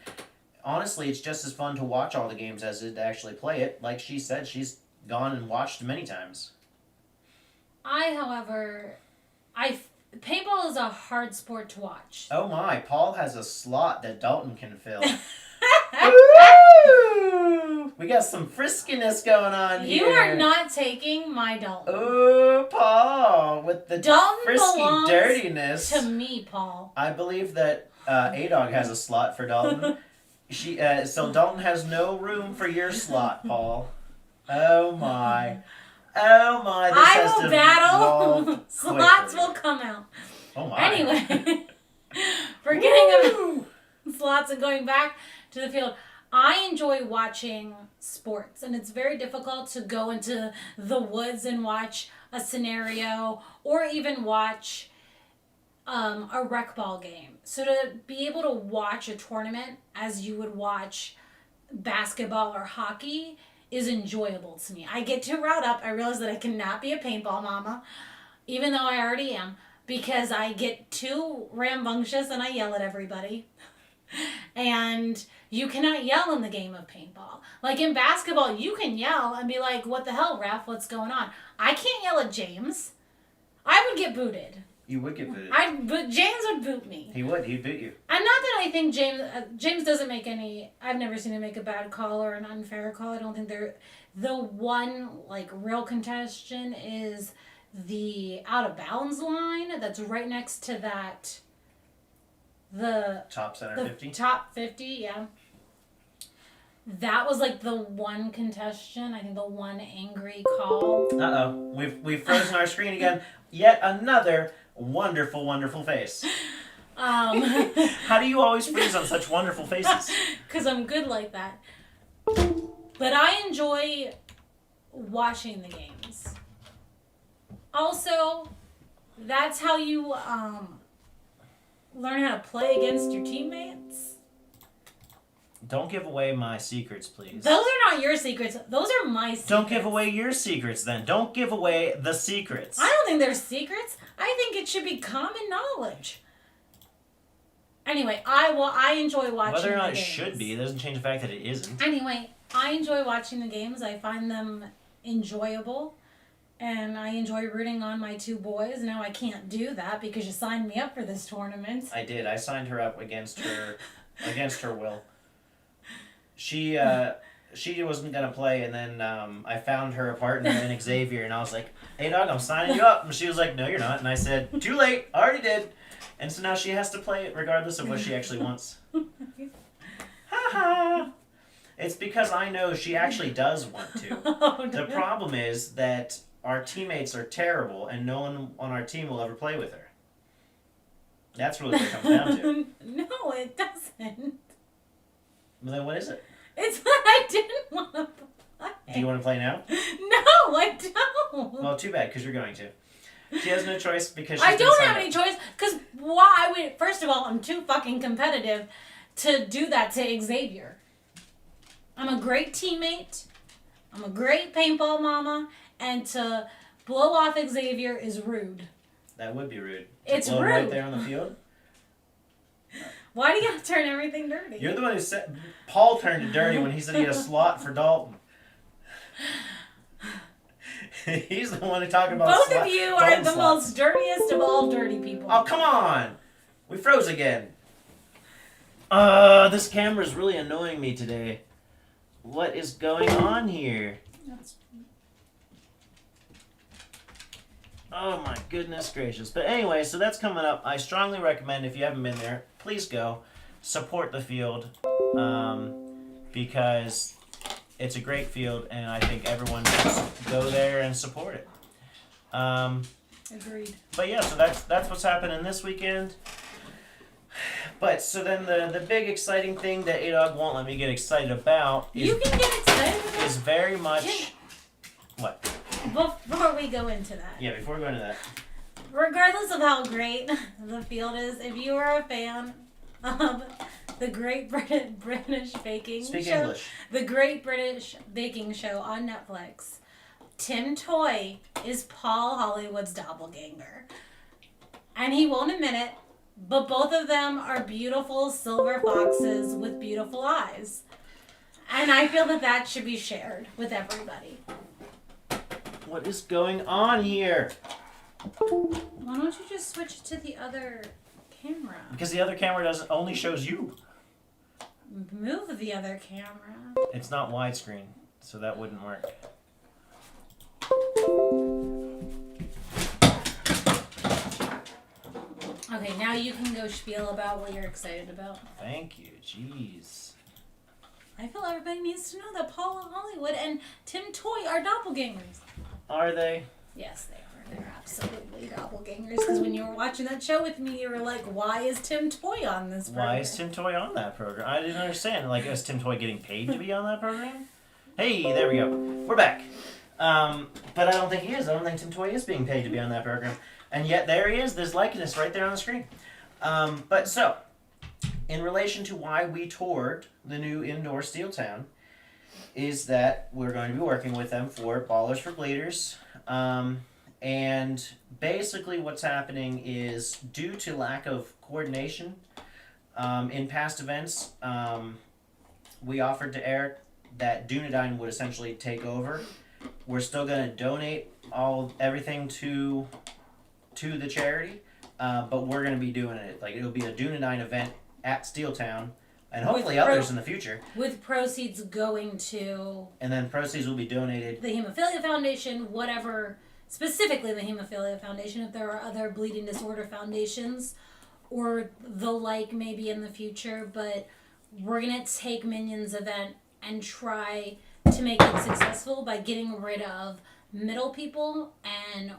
honestly, it's just as fun to watch all the games as it to actually play it. Like she said, she's gone and watched many times. However, paintball is a hard sport to watch. Oh my! Paul has a slot that Dalton can fill. We got some friskiness going on here. You are not taking my Dalton. Oh, Paul, with the Dalton frisky belongs dirtiness. to me, Paul. I believe that A-Dog has a slot for Dalton. So Dalton has no room for your slot, Paul. Oh my. Oh my. This I has will to battle. evolve Slots quickly. will come out. Oh my. Anyway, forgetting about slots and going back to the field. I enjoy watching sports, and it's very difficult to go into the woods and watch a scenario or even watch a rec ball game. So to be able to watch a tournament as you would watch basketball or hockey is enjoyable to me. I get too riled up. I realize that I cannot be a paintball mama, even though I already am, because I get too rambunctious and I yell at everybody. And you cannot yell in the game of paintball. Like in basketball, you can yell and be like, what the hell, ref? What's going on? I can't yell at James. I would get booted. You would get booted. But James would boot me. He would. He'd boot you. And not that I think James doesn't make any... I've never seen him make a bad call or an unfair call. I don't think they're... The one, real contention is the out of bounds line that's right next to that... The top center 50? Top 50, yeah. That was the one contestant, I think the one angry call. Uh-oh. We've frozen our screen again. Yet another wonderful, wonderful face. How do you always freeze on such wonderful faces? Because I'm good like that. But I enjoy watching the games. Also, that's how you learn how to play against your teammates. Don't give away my secrets, please. Those are not your secrets. Those are my secrets. Don't give away your secrets, then. Don't give away the secrets. I don't think they're secrets. I think it should be common knowledge. Anyway, I enjoy watching Whether or not the it games. should be, it doesn't change the fact that it isn't. Anyway, I enjoy watching the games. I find them enjoyable. And I enjoy rooting on my 2 boys. Now I can't do that because you signed me up for this tournament. I did. I signed her up against her will. She wasn't gonna play, and then I found her a partner in Xavier, and I was like, "Hey, dog, I'm signing you up." And she was like, "No, you're not." And I said, "Too late. I already did." And so now she has to play it regardless of what she actually wants. Ha ha! It's because I know she actually does want to. Oh, The no. problem is that our teammates are terrible and no one on our team will ever play with her. That's really what it comes down to. No, it doesn't. Well, then what is it? It's that I didn't want to play. Do you want to play now? No, I don't. Well, too bad, because you're going to. She has no choice because she's I been don't signed have up. any choice, because why would, first of all, I'm too fucking competitive to do that to Xavier. I'm a great teammate. I'm a great paintball mama, and to blow off Xavier is rude. That would be rude. It's blow right rude. there on the field. Why do you have to turn everything dirty? You're the one who said Paul turned it dirty when he said he had a slot for Dalton. He's the one who talked about Both of you are Dalton the slots. most dirtiest of all dirty people. Oh, come on! We froze again. This camera's really annoying me today. What is going on here? Oh my goodness gracious. But anyway, so that's coming up. I strongly recommend, if you haven't been there, please go. Support the field. Because it's a great field and I think everyone should go there and support it. Agreed. But yeah, so that's what's happening this weekend. But so then the big exciting thing that A-Dog won't let me get excited about You can get excited about is very much what? before we go into that. Yeah, before we go into that. Regardless of how great the field is, if you are a fan of the Great British Baking Speak Show, English. the Great British Baking Show on Netflix, Tim Toy is Paul Hollywood's doppelganger. And he won't admit it, but both of them are beautiful silver foxes with beautiful eyes. And I feel that should be shared with everybody. What is going on here? Why don't you just switch to the other camera? Because the other camera doesn't only shows you. Move the other camera. It's not widescreen, so that wouldn't work. Okay, now you can go spiel about what you're excited about. Thank you. Jeez. I feel everybody needs to know that Paul Hollywood and Tim Toy are doppelgangers. Are they? Yes, they are. They're absolutely doppelgangers. Because when you were watching that show with me, you were like, why is Tim Toy on this program? Why is Tim Toy on that program? I didn't understand. Like, is Tim Toy getting paid to be on that program? Hey, there we go. We're back. But I don't think he is. I don't think Tim Toy is being paid to be on that program. And yet there he is. There's likeness right there on the screen. But so, in relation to why we toured the new indoor Steel Town, is that we're going to be working with them for Ballers for Bleeders. And basically what's happening is, due to lack of coordination in past events, we offered to Eric that Dunedain would essentially take over. We're still going to donate everything to the charity, but we're going to be doing it. Like, it'll be a Dunedain event at Steeltown, and hopefully others in the future. With proceeds going to... And then proceeds will be donated. The Hemophilia Foundation, whatever... Specifically the Hemophilia Foundation, if there are other bleeding disorder foundations or the like maybe in the future, but we're going to take Minions event and try to make it successful by getting rid of middle people and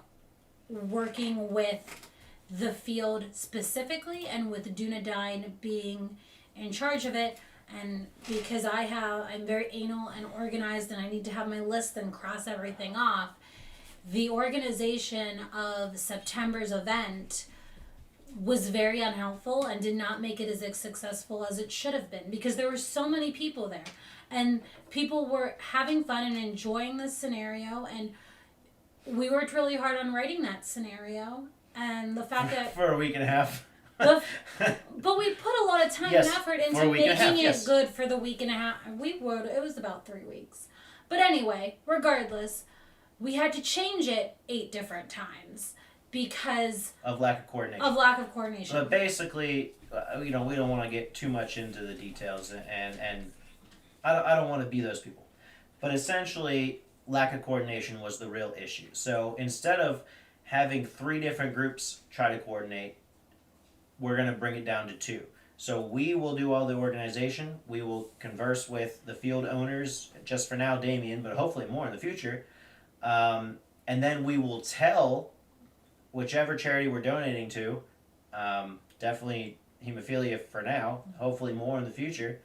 working with the field specifically, and with Dunedain being in charge of it. And because I'm very anal and organized and I need to have my list and cross everything off, the organization of September's event was very unhelpful and did not make it as successful as it should have been, because there were so many people there and people were having fun and enjoying this scenario, and we worked really hard on writing that scenario, and the fact that for a week and a half. but we put a lot of time Yes, and effort for into a week and a half, making it yes. good for the week and a half. It was about 3 weeks. But anyway, regardless, we had to change it 8 different times because Of lack of coordination. Coordination. But basically, we don't want to get too much into the details, and I don't want to be those people. But essentially, lack of coordination was the real issue. So instead of having 3 different groups try to coordinate, we're going to bring it down to 2. So we will do all the organization. We will converse with the field owners, just for now, Damien, but hopefully more in the future. And then we will tell whichever charity we're donating to, definitely hemophilia for now, hopefully more in the future.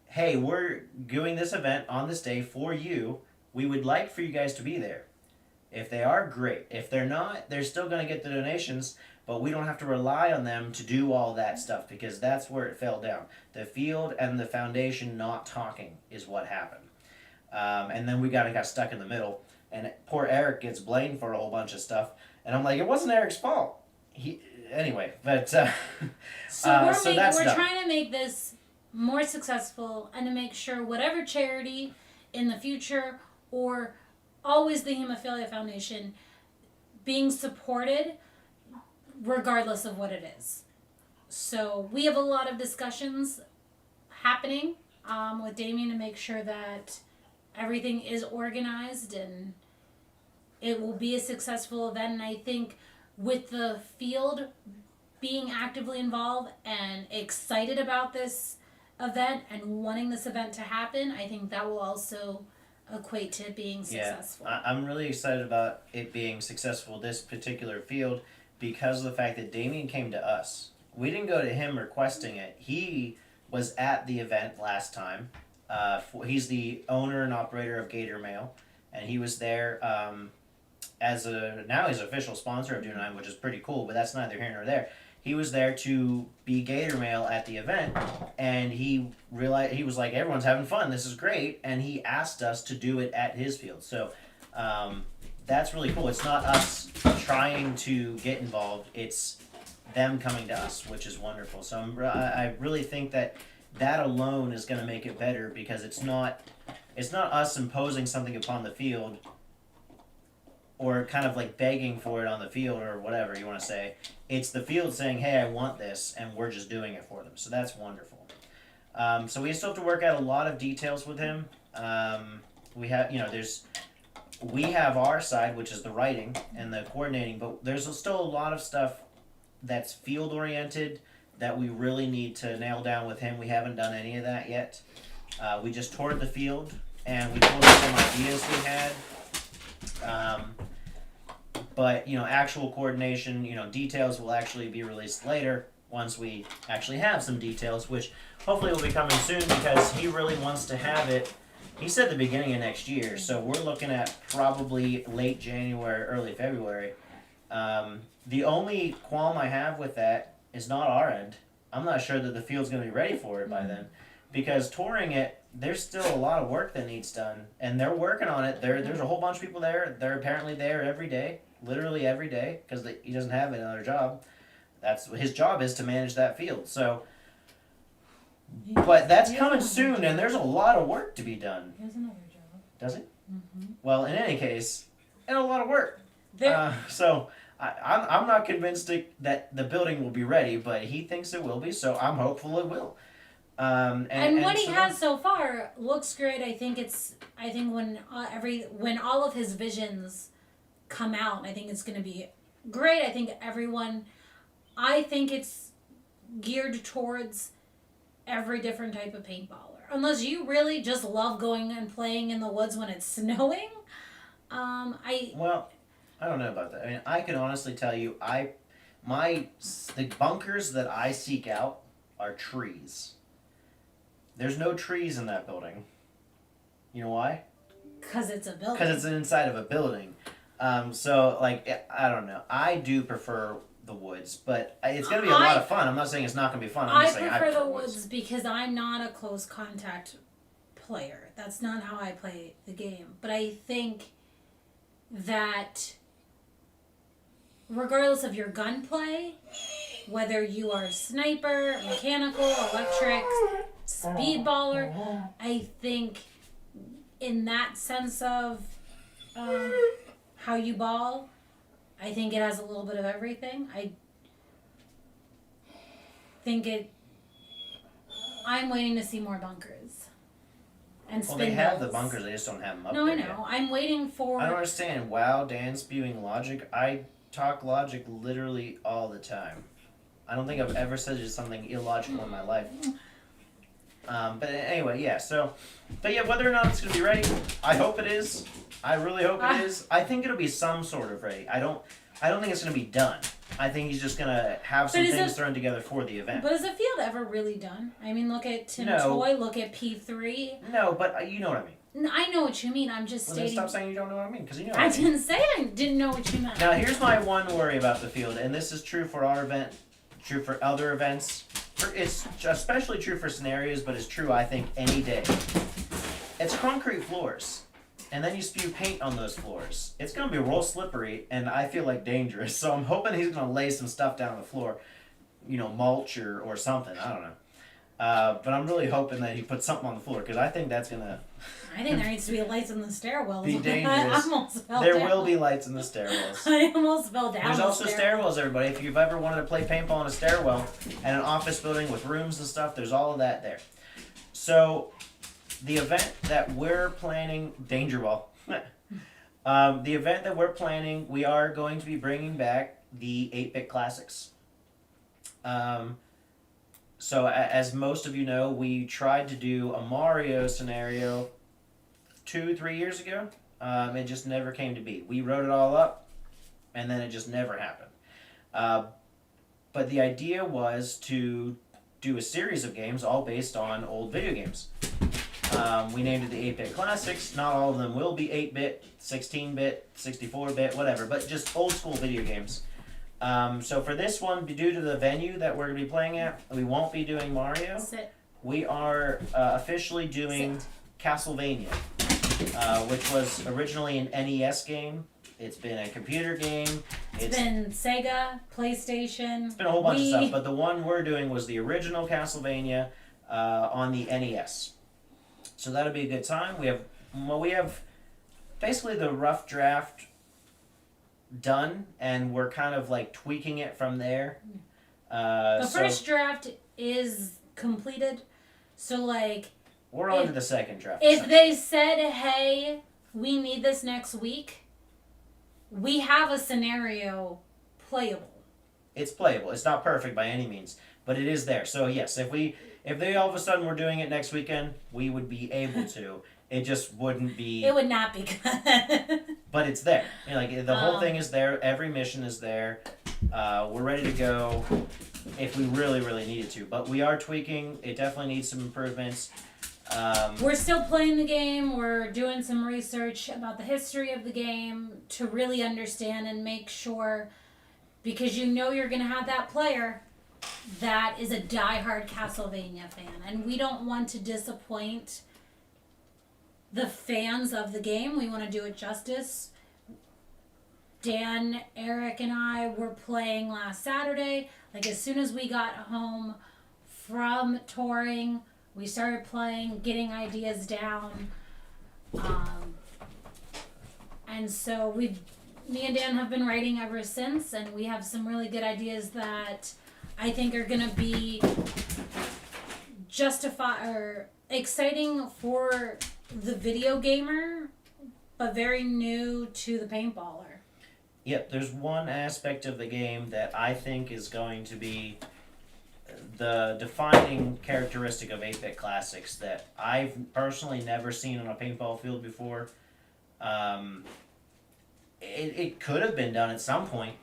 Hey, we're doing this event on this day for you. We would like for you guys to be there. If they are, great. If they're not, they're still going to get the donations, but we don't have to rely on them to do all that stuff, because that's where it fell down. The field and the foundation not talking is what happened. And then we got stuck in the middle, and poor Eric gets blamed for a whole bunch of stuff. And I'm like, it wasn't Eric's fault. Anyway, but so that's we're done. trying to make this more successful, and to make sure whatever charity in the future, or always the Hemophilia Foundation, being supported regardless of what it is. So we have a lot of discussions happening with Damien to make sure that everything is organized and it will be a successful event. And I think with the field being actively involved and excited about this event and wanting this event to happen, I think that will also equate to it being successful. Yeah, I'm really excited about it being successful, this particular field, because of the fact that Damien came to us. We didn't go to him requesting it. He was at the event last time. He's the owner and operator of Gator Mail, and he was there now he's an official sponsor of Dune 9, which is pretty cool, but that's neither here nor there. He was there to be Gator Mail at the event, and he realized, he was like, everyone's having fun, this is great, and he asked us to do it at his field. So that's really cool. It's not us trying to get involved, it's them coming to us, which is wonderful. So I really think that alone is going to make it better, because it's not us imposing something upon the field, or kind of like begging for it on the field, or whatever you want to say. It's the field saying, hey, I want this, and we're just doing it for them. So that's wonderful. So we still have to work out a lot of details with him. We have our side, which is the writing and the coordinating, but there's still a lot of stuff that's field oriented that we really need to nail down with him. We haven't done any of that yet. We just toured the field, and we told him some ideas we had. But actual coordination, details will actually be released later, once we actually have some details, which hopefully will be coming soon, because he really wants to have it. He said the beginning of next year, so we're looking at probably late January, early February. The only qualm I have with that is not our end. I'm not sure that the field's going to be ready for it by then, because touring it, there's still a lot of work that needs done, and they're working on it. There's a whole bunch of people there. They're apparently there every day, literally every day, because he doesn't have another job. That's his job, is to manage that field. So, but that's coming soon, and there's a lot of work to be done. He has another job. Does he? Mm-hmm. Well, in any case, and a lot of work. So I'm not convinced that the building will be ready, but he thinks it will be. So I'm hopeful it will. And what he has so far looks great. I think when all of his visions come out, I think it's going to be great. I think it's geared towards every different type of paintballer. Unless you really just love going and playing in the woods when it's snowing. Well, I don't know about that. I mean, I can honestly tell you, the bunkers that I seek out are trees. There's no trees in that building. You know why? Because it's a building. Because it's inside of a building. So, I don't know. I do prefer the woods, but it's going to be a lot of fun. I'm not saying it's not going to be fun. I'm just saying I prefer the woods because I'm not a close contact player. That's not how I play the game. But I think that regardless of your gunplay, whether you are sniper, mechanical, electric, speedballer, I think in that sense of how you ball, I think it has a little bit of everything. I'm waiting to see more bunkers. And well, they have the bunkers, they just don't have them up there. No, I know. I'm waiting for... I don't understand. Wow, Dan spewing logic. I talk logic literally all the time. I don't think I've ever said just something illogical in my life. But anyway, yeah. So, but yeah, whether or not it's gonna be ready, I hope it is. I really hope it is. I think it'll be some sort of ready. I don't think it's gonna be done. I think he's just gonna have some things thrown together for the event. But is the field ever really done? I mean, look at Tim Toy, look at P3. No, but you know what I mean. I know what you mean. I'm just stating. Then stop saying you don't know what I mean, because you know what I didn't say I didn't know what you meant. Now, here's my one worry about the field, and this is true for our event, true for other events. It's especially true for scenarios, but it's true, I think, any day. It's concrete floors. And then you spew paint on those floors. It's going to be real slippery, and I feel like dangerous. So I'm hoping he's going to lay some stuff down on the floor, mulch or something. I don't know. But I'm really hoping that he puts something on the floor, because I think that's going to... I think there needs to be lights in the stairwells. Be dangerous. I almost fell there down. will be lights in the stairwells. I almost fell down. There's also stairwells, everybody. If you've ever wanted to play paintball in a stairwell and an office building with rooms and stuff, there's all of that there. So... the event that we're planning, Danger Ball. The event that we're planning, we are going to be bringing back the 8-bit classics. So as most of you know, we tried to do a Mario scenario 2-3 years ago. It just never came to be. We wrote it all up, and then it just never happened. But the idea was to do a series of games all based on old video games. We named it the 8-bit classics. Not all of them will be 8-bit, 16-bit, 64-bit, whatever, but just old school video games. So for this one, due to the venue that we're going to be playing at, we won't be doing Mario. Sit. We are officially doing Castlevania, which was originally an NES game. It's been a computer game. It's been Sega, PlayStation. It's been a whole bunch of stuff, but the one we're doing was the original Castlevania on the NES. So that'll be a good time. We have basically the rough draft done, and we're kind of like tweaking it from there. The first draft is completed, so like we're on to the second draft. If they said, "Hey, we need this next week," we have a scenario playable. It's playable. It's not perfect by any means, but it is there. So yes, if they all of a sudden were doing it next weekend, we would be able to. It just wouldn't be... It would not be good. But it's there. The whole thing is there. Every mission is there. We're ready to go if we really, really needed to. But we are tweaking. It definitely needs some improvements. We're still playing the game. We're doing some research about the history of the game to really understand and make sure, because you're going to have that player that is a diehard Castlevania fan, and we don't want to disappoint the fans of the game. We want to do it justice. Dan, Eric, and I were playing last Saturday. Like, as soon as we got home from touring, we started playing, getting ideas down. And so me and Dan have been writing ever since, and we have some really good ideas that I think are going to be exciting for the video gamer, but very new to the paintballer. Yep, there's one aspect of the game that I think is going to be the defining characteristic of 8-bit classics that I've personally never seen on a paintball field before. It could have been done at some point.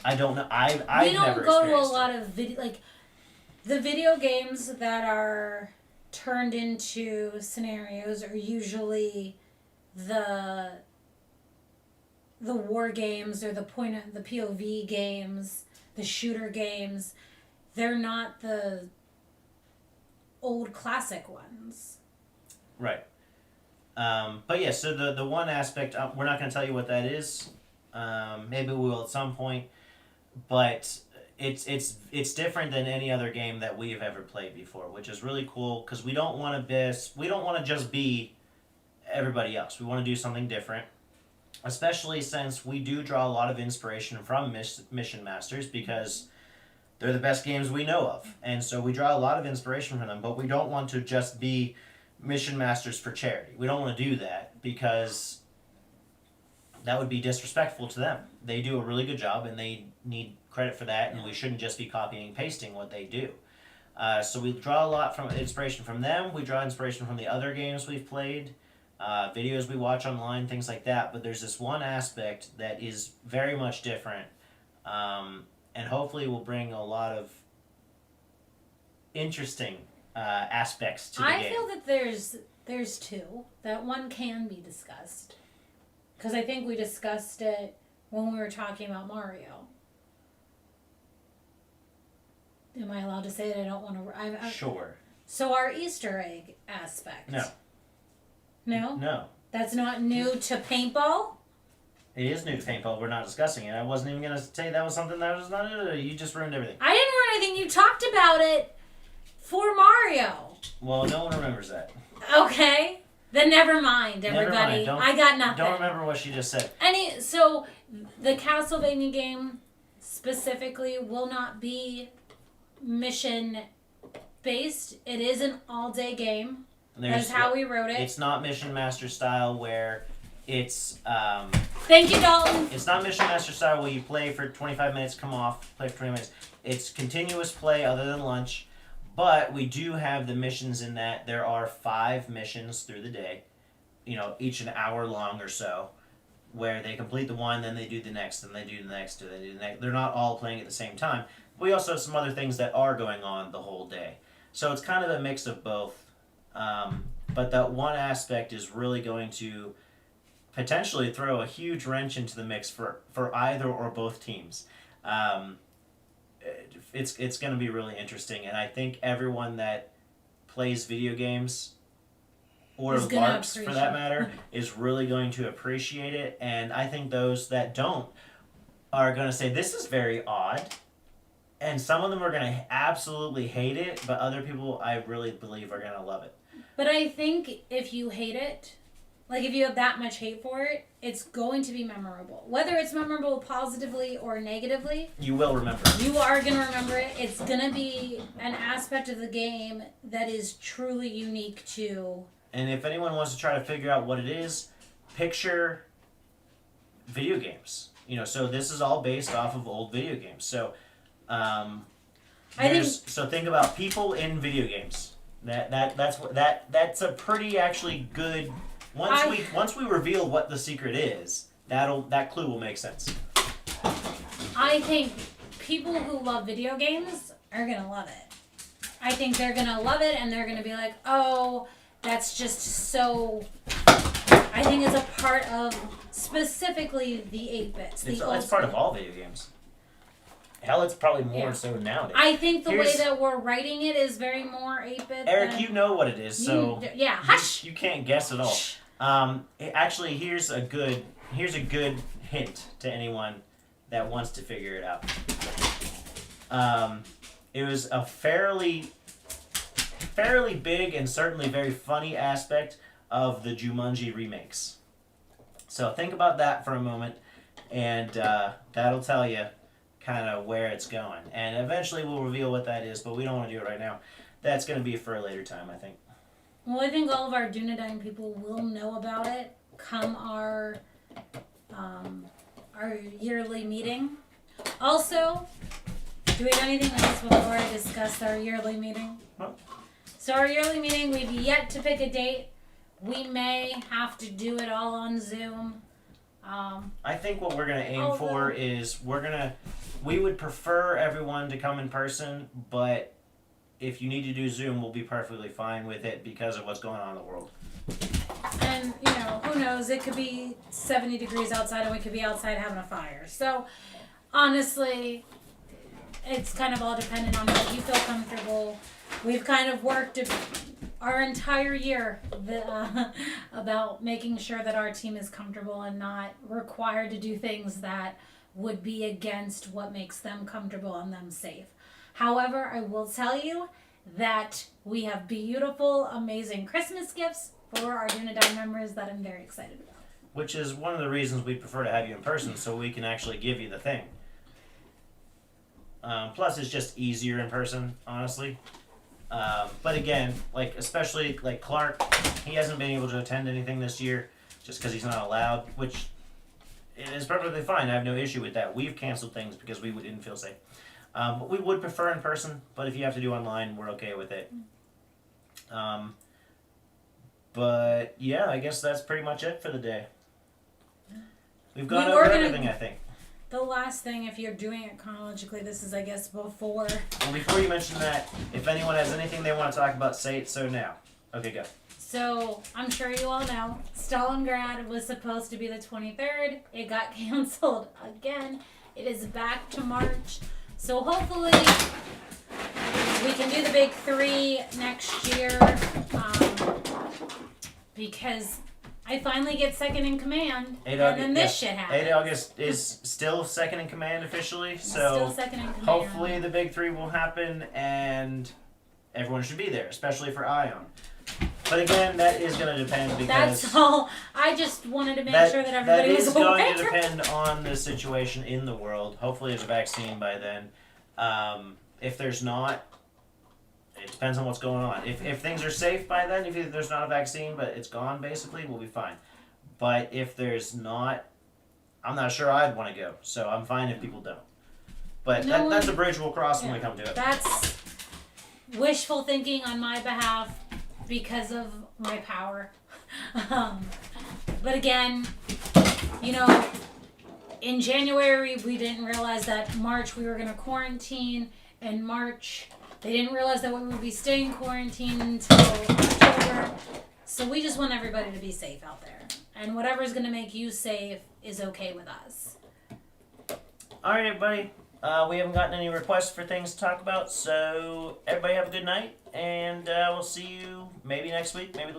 I don't know. I've never experienced it. We don't go to a lot of the video games that are turned into scenarios are usually the war games or the POV games, the shooter games. They're not the old classic ones. Right. But yeah, so the one aspect, we're not going to tell you what that is. Maybe we will at some point. But it's different than any other game that we have ever played before, which is really cool because we don't want to just be everybody else. We want to do something different, especially since we do draw a lot of inspiration from Mission Masters because they're the best games we know of, and so we draw a lot of inspiration from them. But we don't want to just be Mission Masters for charity. We don't want to do that because that would be disrespectful to them. They do a really good job, and they need credit for that, and we shouldn't just be copying and pasting what they do. So we draw a lot from inspiration from them. We draw inspiration from the other games we've played, videos we watch online, things like that. But there's this one aspect that is very much different, and hopefully will bring a lot of interesting aspects to the game. I feel that there's two. That one can be discussed. Because I think we discussed it when we were talking about Mario. Am I allowed to say it? I don't want to... Sure. So our Easter egg aspect. No. No? No. That's not new to paintball? It is new to paintball. We're not discussing it. I wasn't even going to say that was something that was not... You just ruined everything. I didn't ruin anything. You talked about it for Mario. Well, no one remembers that. Okay. Then never mind, everybody. Never mind. I got nothing. Don't remember what she just said. So the Castlevania game specifically will not be mission based. It is an all-day game. That's how we wrote it. It's not Mission Master style where it's... Thank you, Dalton. It's not Mission Master style where you play for 25 minutes, come off, play for 20 minutes. It's continuous play other than lunch. But we do have the missions in that there are 5 missions through the day, each an hour long or so, where they complete the one, then they do the next, then they do the next, then they do the next. They're not all playing at the same time. We also have some other things that are going on the whole day. So it's kind of a mix of both. But that one aspect is really going to potentially throw a huge wrench into the mix for either or both teams. It's going to be really interesting, and I think everyone that plays video games, or LARPs for that matter, is really going to appreciate it, and I think those that don't are going to say, this is very odd, and some of them are going to absolutely hate it, but other people I really believe are going to love it. But I think if you hate it, like if you have that much hate for it, it's going to be memorable. Whether it's memorable positively or negatively, you will remember. You are going to remember it. It's going to be an aspect of the game that is truly unique to... And if anyone wants to try to figure out what it is, picture video games. So this is all based off of old video games. So, so think about people in video games. That's a pretty actually good... Once we reveal what the secret is, that clue will make sense. I think people who love video games are gonna love it. I think they're gonna love it, and they're gonna be like, "Oh, that's just so." I think it's a part of specifically the 8-bits. It's part of all video games. Hell, it's probably more so nowadays. I think the way that we're writing it is very more 8-bit. Eric, you know what it is, so hush. You can't guess at all. Actually, here's a good hint to anyone that wants to figure it out. It was a fairly big and certainly very funny aspect of the Jumanji remakes. So think about that for a moment, and that'll tell you kind of where it's going. And eventually we'll reveal what that is, but we don't want to do it right now. That's going to be for a later time, I think. Well, I think all of our Dunedain people will know about it come our yearly meeting. Also, do we have anything else before I discuss our yearly meeting? Well, So our yearly meeting, we've yet to pick a date. We may have to do it all on Zoom. I think what we're going to aim for is we would prefer everyone to come in person, but if you need to do Zoom, we'll be perfectly fine with it because of what's going on in the world. And, who knows, it could be 70 degrees outside and we could be outside having a fire. So, honestly, it's kind of all dependent on what you feel comfortable. We've kind of worked our entire year about making sure that our team is comfortable and not required to do things that would be against what makes them comfortable and them safe. However, I will tell you that we have beautiful, amazing Christmas gifts for our Dunedain members that I'm very excited about. Which is one of the reasons we prefer to have you in person, so we can actually give you the thing. Plus, it's just easier in person, honestly. But again, especially Clark, he hasn't been able to attend anything this year just because he's not allowed, which it is perfectly fine. I have no issue with that. We've canceled things because we didn't feel safe. But we would prefer in person. But if you have to do online, we're okay with it. But yeah, I guess that's pretty much it for the day. We've gone over everything, I think. The last thing, if you're doing it chronologically, this is, I guess, before. Well, before you mention that, if anyone has anything they want to talk about, say it so now. Okay, go. So, I'm sure you all know, Stalingrad was supposed to be the 23rd. It got canceled again. It is back to March. So, hopefully, we can do the big 3 next year. Because I finally get second in command, and then this shit happens. 8 August is still second in command officially, so still second in command. Hopefully the big 3 will happen, and everyone should be there, especially for Ion. But again, that is going to depend because that's all. I just wanted to make sure that everybody was aware. That is going to depend on the situation in the world. Hopefully, there's a vaccine by then. If there's not, it depends on what's going on. If things are safe by then, if there's not a vaccine but it's gone, basically, we'll be fine. But if there's not, I'm not sure I'd want to go. So I'm fine if people don't. But that's a bridge we'll cross when we come to it. That's wishful thinking on my behalf because of my power. But again, in January we didn't realize that March we were going to quarantine. In March they didn't realize that we would be staying quarantined until October. So we just want everybody to be safe out there. And whatever's going to make you safe is okay with us. All right, everybody. We haven't gotten any requests for things to talk about, so everybody have a good night, and we'll see you maybe next week, maybe the